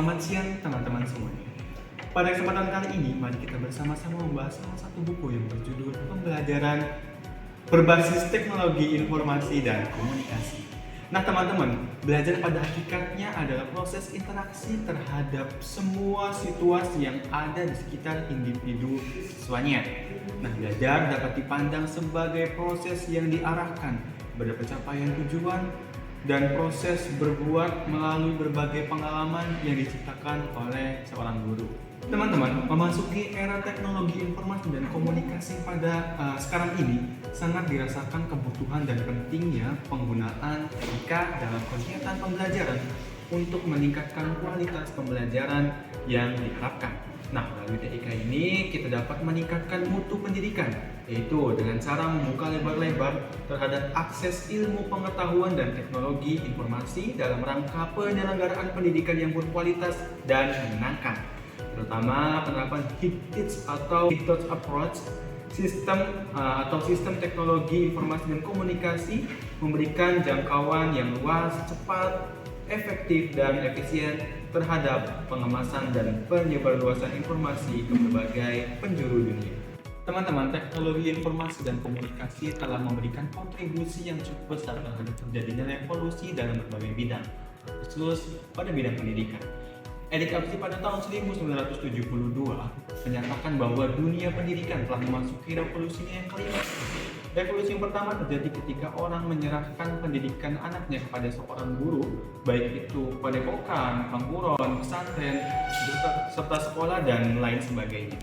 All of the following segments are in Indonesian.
Selamat siang teman-teman semuanya. Pada kesempatan kali ini, mari kita bersama-sama membahas salah satu buku yang berjudul Pembelajaran Berbasis Teknologi Informasi dan Komunikasi. Nah teman-teman, belajar pada hakikatnya adalah proses interaksi terhadap semua situasi yang ada di sekitar individu siswanya. Nah, belajar dapat dipandang sebagai proses yang diarahkan pada pencapaian tujuan dan proses berbuat melalui berbagai pengalaman yang diciptakan oleh seorang guru. Teman-teman, memasuki era teknologi informasi dan komunikasi pada sekarang ini sangat dirasakan kebutuhan dan pentingnya penggunaan TIK dalam kegiatan pembelajaran untuk meningkatkan kualitas pembelajaran yang diterapkan. Nah, melalui TIK ini kita dapat meningkatkan mutu pendidikan, yaitu dengan cara membuka lebar-lebar terhadap akses ilmu pengetahuan dan teknologi informasi dalam rangka penyelenggaraan pendidikan yang berkualitas dan menyenangkan, terutama penerapan HITS atau HITOS approach, sistem teknologi informasi dan komunikasi memberikan jangkauan yang luas, cepat, efektif dan efisien terhadap pengemasan dan penyebarluasan informasi ke berbagai penjuru dunia. Teman-teman, teknologi informasi dan komunikasi telah memberikan kontribusi yang cukup besar terhadap terjadinya revolusi dalam berbagai bidang, khusus pada bidang pendidikan. Erik Absi pada tahun 1972 menyatakan bahwa dunia pendidikan telah memasuki revolusinya yang kelima. Revolusi yang pertama terjadi ketika orang menyerahkan pendidikan anaknya kepada seorang guru, baik itu padepokan, pangkuron, pesantren, serta sekolah dan lain sebagainya.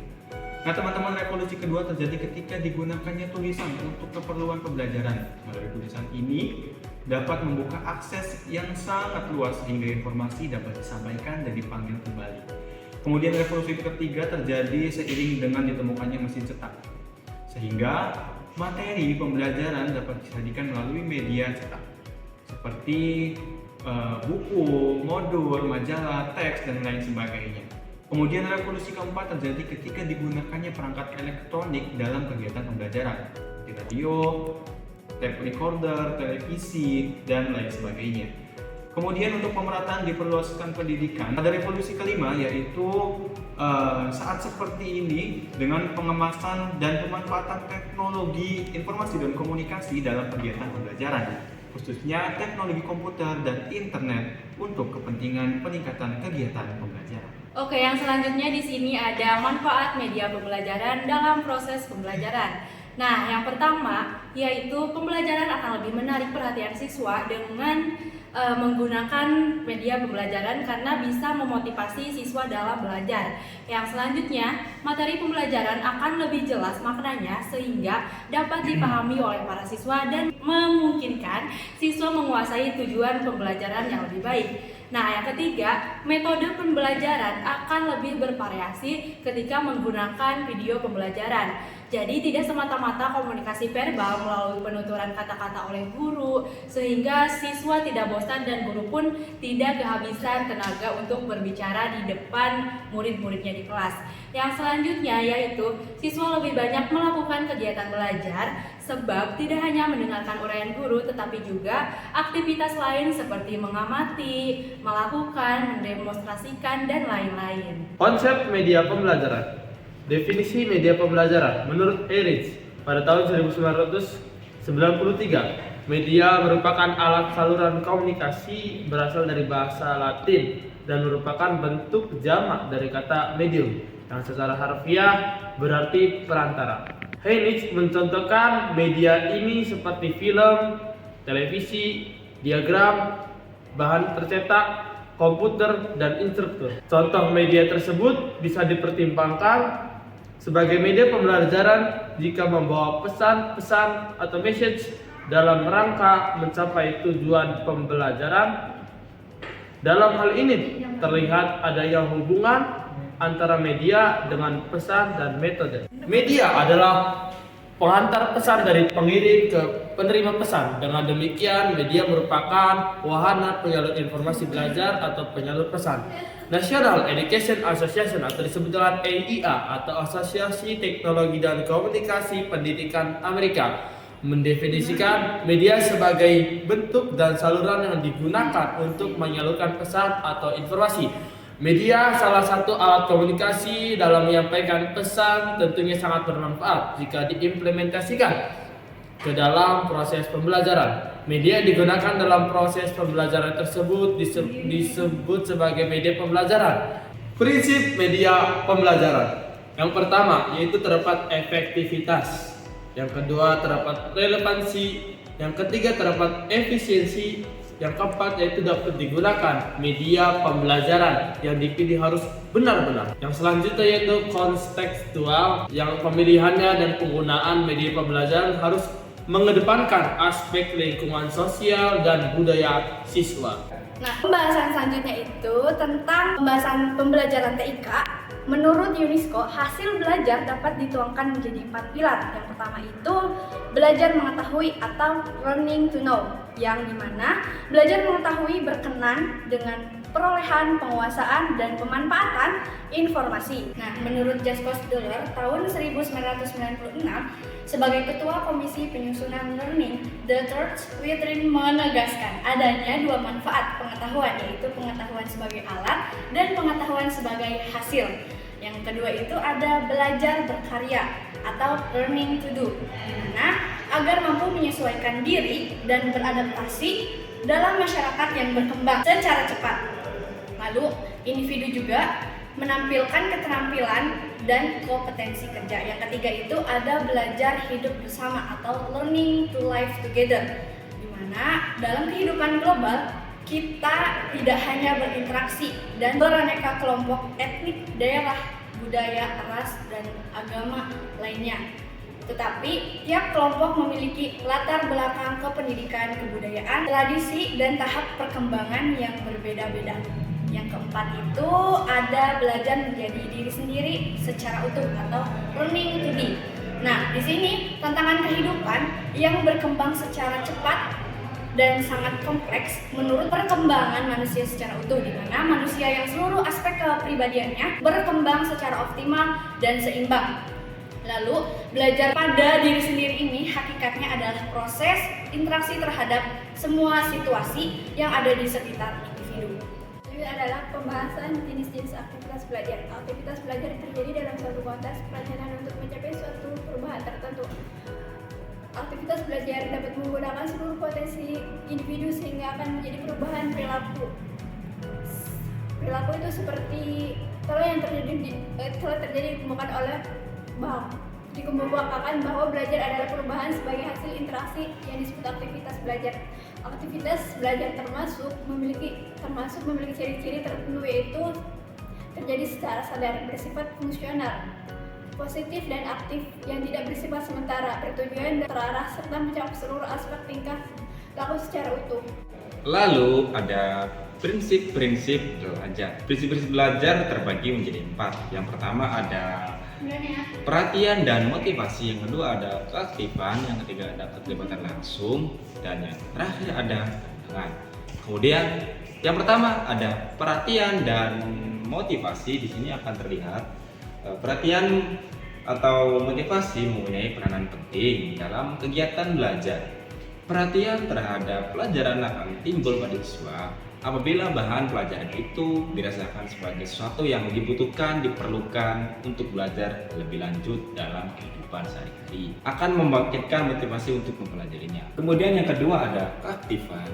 Nah teman-teman, revolusi kedua terjadi ketika digunakannya tulisan untuk keperluan pembelajaran. Melalui tulisan ini dapat membuka akses yang sangat luas sehingga informasi dapat disampaikan dan dipanggil kembali. Kemudian revolusi ketiga terjadi seiring dengan ditemukannya mesin cetak, sehingga materi pembelajaran dapat disajikan melalui media cetak seperti buku, modul, majalah, teks, dan lain sebagainya. Kemudian revolusi keempat terjadi ketika digunakannya perangkat elektronik dalam kegiatan pembelajaran seperti radio, tape recorder, televisi, dan lain sebagainya. Kemudian untuk pemerataan diperluaskan pendidikan, ada revolusi kelima yaitu saat seperti ini dengan pengemasan dan pemanfaatan teknologi informasi dan komunikasi dalam kegiatan pembelajaran, khususnya teknologi komputer dan internet untuk kepentingan peningkatan kegiatan pembelajaran. Oke, yang selanjutnya di sini ada manfaat media pembelajaran dalam proses pembelajaran. Nah, yang pertama yaitu pembelajaran akan lebih menarik perhatian siswa dengan menggunakan media pembelajaran karena bisa memotivasi siswa dalam belajar. Yang selanjutnya, materi pembelajaran akan lebih jelas maknanya sehingga dapat dipahami oleh para siswa dan memungkinkan siswa menguasai tujuan pembelajaran yang lebih baik. Nah, yang ketiga, metode pembelajaran akan lebih bervariasi ketika menggunakan video pembelajaran. Jadi tidak semata-mata komunikasi verbal melalui penuturan kata-kata oleh guru, sehingga siswa tidak bosan dan guru pun tidak kehabisan tenaga untuk berbicara di depan murid-muridnya di kelas. Yang selanjutnya yaitu siswa lebih banyak melakukan kegiatan belajar sebab tidak hanya mendengarkan uraian guru tetapi juga aktivitas lain seperti mengamati, melakukan, mendemonstrasikan, dan lain-lain. Konsep media pembelajaran. Definisi media pembelajaran menurut Erich pada tahun 1993, media merupakan alat saluran komunikasi berasal dari bahasa Latin dan merupakan bentuk jamak dari kata medium yang secara harfiah berarti perantara. Heinrich mencontohkan media ini seperti film, televisi, diagram, bahan tercetak, komputer, dan instruktur. Contoh media tersebut bisa dipertimbangkan sebagai media pembelajaran jika membawa pesan-pesan atau message dalam rangka mencapai tujuan pembelajaran. Dalam hal ini terlihat adanya hubungan antara media dengan pesan dan metode. Media adalah pengantar pesan dari pengirim ke penerima pesan. Dengan demikian, media merupakan wahana penyalur informasi belajar atau penyalur pesan. National Education Association atau disebut dengan AEA atau Asosiasi Teknologi dan Komunikasi Pendidikan Amerika mendefinisikan media sebagai bentuk dan saluran yang digunakan untuk menyalurkan pesan atau informasi Media salah satu alat komunikasi dalam menyampaikan pesan, tentunya sangat bermanfaat jika diimplementasikan ke dalam proses pembelajaran. Media digunakan dalam proses pembelajaran tersebut disebut sebagai media pembelajaran. Prinsip media pembelajaran. Yang pertama yaitu terdapat efektivitas. Yang kedua terdapat relevansi. Yang ketiga terdapat efisiensi. Yang keempat yaitu dapat digunakan media pembelajaran, yang dipilih harus benar-benar. Yang selanjutnya yaitu kontekstual, yang pemilihannya dan penggunaan media pembelajaran harus mengedepankan aspek lingkungan sosial dan budaya siswa. Nah, pembahasan selanjutnya itu tentang pembahasan pembelajaran TIK. Menurut UNESCO, hasil belajar dapat dituangkan menjadi 4 pilar. Yang pertama itu belajar mengetahui atau learning to know, yang dimana belajar mengetahui berkenan dengan perolehan, penguasaan, dan pemanfaatan informasi. Nah, menurut Jaspers Diller tahun 1996, sebagai Ketua Komisi Penyusunan Learning, The Third Witrin menegaskan adanya 2 manfaat pengetahuan, yaitu pengetahuan sebagai alat dan pengetahuan sebagai hasil. Yang kedua itu ada belajar berkarya atau learning to do, dimana agar mampu menyesuaikan diri dan beradaptasi dalam masyarakat yang berkembang secara cepat. Lalu individu juga menampilkan keterampilan dan kompetensi kerja. Yang ketiga itu ada belajar hidup bersama atau learning to live together, dimana dalam kehidupan global kita tidak hanya berinteraksi dan beraneka kelompok etnik, daerah, budaya, ras, dan agama lainnya. Tetapi tiap kelompok memiliki latar belakang kependidikan, kebudayaan, tradisi, dan tahap perkembangan yang berbeda-beda. Yang keempat itu ada belajar menjadi diri sendiri secara utuh atau learning to be. Nah, di sini tantangan kehidupan yang berkembang secara cepat dan sangat kompleks menurut perkembangan manusia secara utuh, di mana manusia yang seluruh aspek kepribadiannya berkembang secara optimal dan seimbang. Lalu, belajar pada diri sendiri ini hakikatnya adalah proses interaksi terhadap semua situasi yang ada di sekitar individu. Ini adalah pembahasan jenis-jenis aktivitas belajar. Aktivitas belajar terjadi dalam suatu konteks pelajaran untuk mencapai suatu perubahan tertentu. Aktivitas belajar dapat menggunakan seluruh potensi individu sehingga akan menjadi perubahan perilaku. Perilaku itu seperti telah terjadi dikemukakan oleh dikemukakan bahwa belajar adalah perubahan sebagai hasil interaksi yang disebut aktivitas belajar. Aktivitas belajar termasuk memiliki ciri-ciri tertentu, yaitu terjadi secara sadar, bersifat fungsional, positif dan aktif, yang tidak bersifat sementara, bertujuan dan terarah, serta mencakup seluruh aspek tingkah laku secara utuh. Lalu ada prinsip-prinsip belajar. Prinsip-prinsip belajar terbagi menjadi 4. Yang pertama ada perhatian dan motivasi, yang kedua ada keaktifan, yang ketiga ada keterlibatan langsung, dan yang terakhir ada pandangan. Kemudian yang pertama ada perhatian dan motivasi. Di sini akan terlihat perhatian atau motivasi mempunyai peranan penting dalam kegiatan belajar. Perhatian terhadap pelajaran akan timbul pada siswa apabila bahan pelajaran itu dirasakan sebagai sesuatu yang dibutuhkan, diperlukan untuk belajar lebih lanjut dalam kehidupan sehari-hari, akan membangkitkan motivasi untuk mempelajarinya. Kemudian yang kedua ada keaktifan.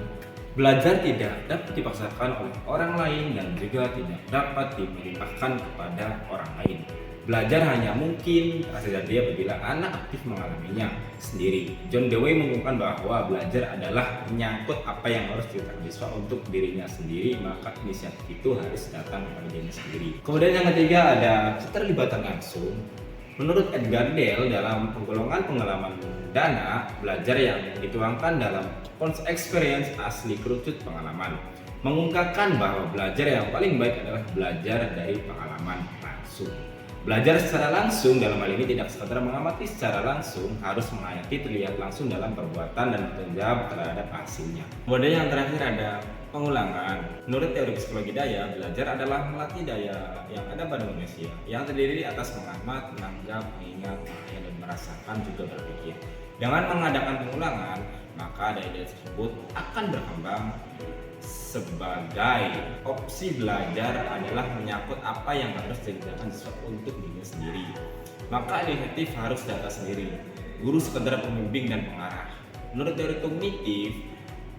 Belajar tidak dapat dipaksakan oleh orang lain dan juga tidak dapat dimelimpahkan kepada orang lain. Belajar hanya mungkin terjadi apabila anak aktif mengalaminya sendiri. John Dewey mengungkapkan bahwa belajar adalah menyangkut apa yang harus dilakukan siswa untuk dirinya sendiri, maka inisiatif itu harus datang kepada dirinya sendiri. Kemudian yang ketiga ada keterlibatan langsung. Menurut Edgar Dale dalam penggolongan pengalaman dana, belajar yang dituangkan dalam konsep experience asli kerucut pengalaman, mengungkapkan bahwa belajar yang paling baik adalah belajar dari pengalaman langsung. Belajar secara langsung dalam hal ini tidak sekadar mengamati secara langsung, harus menghayati terlihat langsung dalam perbuatan dan bertanggung jawab terhadap hasilnya. Kemudian yang terakhir ada pengulangan. Menurut teori psikologi daya, belajar adalah melatih daya yang ada pada manusia, yang terdiri atas mengamat, menanggap, mengingat, menghayal, dan merasakan juga berpikir. Dengan mengadakan pengulangan, maka daya tersebut akan berkembang sebagai opsi belajar adalah menyangkut apa yang harus dikerjakan siswa untuk dirinya sendiri. Maka inisiatif harus data sendiri. Guru sekedar pembimbing dan pengarah. Menurut teori kognitif,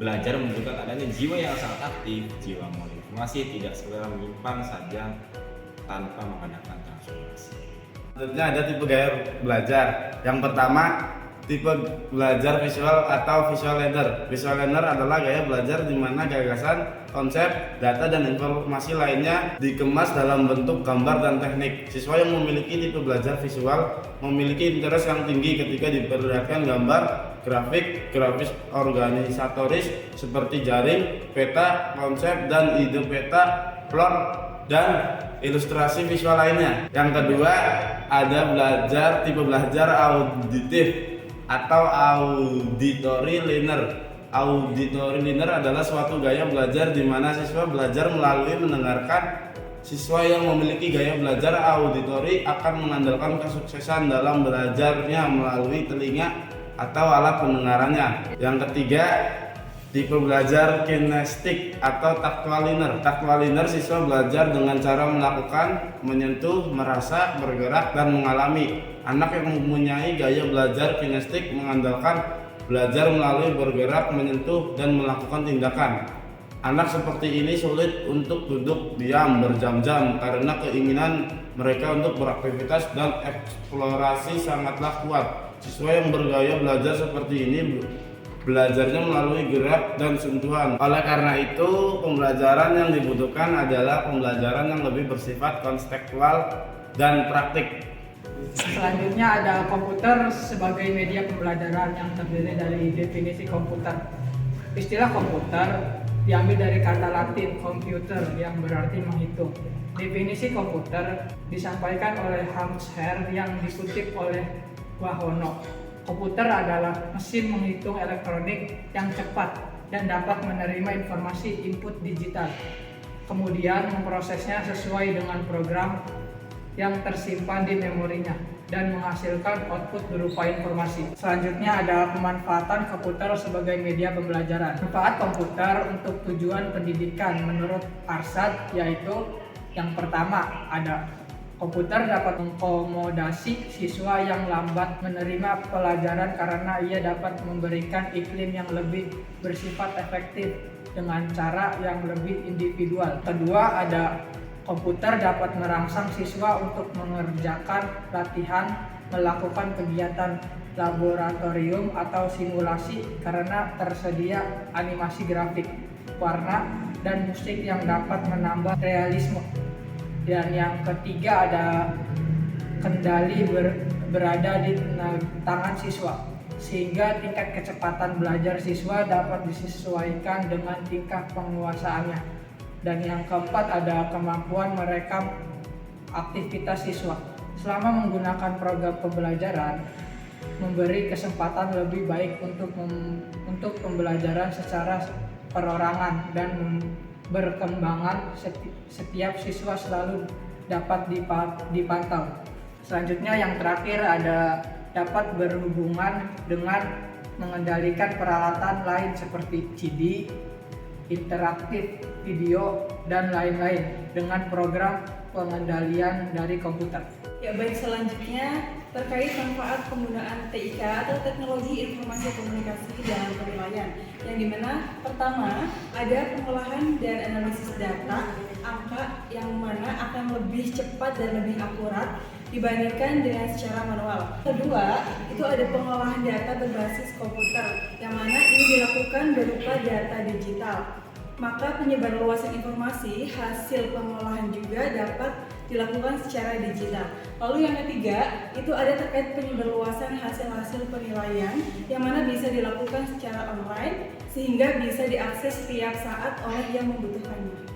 belajar menunjukkan adanya jiwa yang sangat aktif, jiwa menginformasi, tidak sekedar menyimpan saja tanpa mengadakan transformasi. Selanjutnya ada tipe gaya belajar. Yang pertama, tipe belajar visual atau visual learner. Visual learner adalah gaya belajar di mana gagasan, konsep, data, dan informasi lainnya dikemas dalam bentuk gambar dan teknik. Siswa yang memiliki tipe belajar visual memiliki interest yang tinggi ketika diperlihatkan gambar, grafis organisatoris seperti jaring, peta, konsep, dan ide peta, plot, dan ilustrasi visual lainnya. Yang kedua, ada tipe belajar auditif atau auditory learner. Auditory learner adalah suatu gaya belajar di mana siswa belajar melalui mendengarkan. Siswa yang memiliki gaya belajar auditory akan mengandalkan kesuksesan dalam belajarnya melalui telinga atau alat pendengarannya. Yang ketiga, tipe belajar kinestik atau tactual learner. Tactual learner siswa belajar dengan cara melakukan, menyentuh, merasa, bergerak, dan mengalami. Anak yang mempunyai gaya belajar kinestik mengandalkan belajar melalui bergerak, menyentuh, dan melakukan tindakan. Anak seperti ini sulit untuk duduk diam berjam-jam karena keinginan mereka untuk beraktivitas dan eksplorasi sangatlah kuat. Siswa yang bergaya belajar seperti ini belajarnya melalui gerak dan sentuhan. Oleh karena itu, pembelajaran yang dibutuhkan adalah pembelajaran yang lebih bersifat konseptual dan praktik. Selanjutnya ada komputer sebagai media pembelajaran yang terdiri dari definisi komputer. Istilah komputer diambil dari kata Latin computer yang berarti menghitung. Definisi komputer disampaikan oleh Hampshire yang dikutip oleh Wahono. Komputer adalah mesin menghitung elektronik yang cepat dan dapat menerima informasi input digital, kemudian memprosesnya sesuai dengan program yang tersimpan di memorinya dan menghasilkan output berupa informasi. Selanjutnya ada pemanfaatan komputer sebagai media pembelajaran. Manfaat komputer untuk tujuan pendidikan menurut Arsad yaitu yang pertama ada komputer dapat mengakomodasi siswa yang lambat menerima pelajaran karena ia dapat memberikan iklim yang lebih bersifat efektif dengan cara yang lebih individual. Kedua ada komputer dapat merangsang siswa untuk mengerjakan latihan, melakukan kegiatan laboratorium atau simulasi karena tersedia animasi grafik, warna, dan musik yang dapat menambah realisme. Dan yang ketiga ada kendali berada di tangan siswa, sehingga tingkat kecepatan belajar siswa dapat disesuaikan dengan tingkat penguasaannya. Dan yang keempat ada kemampuan merekam aktivitas siswa. Selama menggunakan program pembelajaran, memberi kesempatan lebih baik untuk pembelajaran secara perorangan dan berkembangan setiap siswa selalu dapat dipantau. Selanjutnya yang terakhir ada dapat berhubungan dengan mengendalikan peralatan lain seperti CD, interaktif, video, dan lain-lain dengan program pengendalian dari komputer. Ya baik, selanjutnya terkait manfaat penggunaan TIK atau teknologi informasi komunikasi dalam penilaian, yang dimana pertama ada pengolahan dan analisis data angka yang mana akan lebih cepat dan lebih akurat dibandingkan dengan secara manual. Kedua, itu ada pengolahan data berbasis komputer yang mana ini dilakukan berupa data digital. Maka penyebarluasan informasi hasil pengolahan juga dapat dilakukan secara digital. Lalu yang ketiga, itu ada terkait penyebarluasan hasil-hasil penilaian yang mana bisa dilakukan secara online sehingga bisa diakses setiap saat oleh yang membutuhkannya.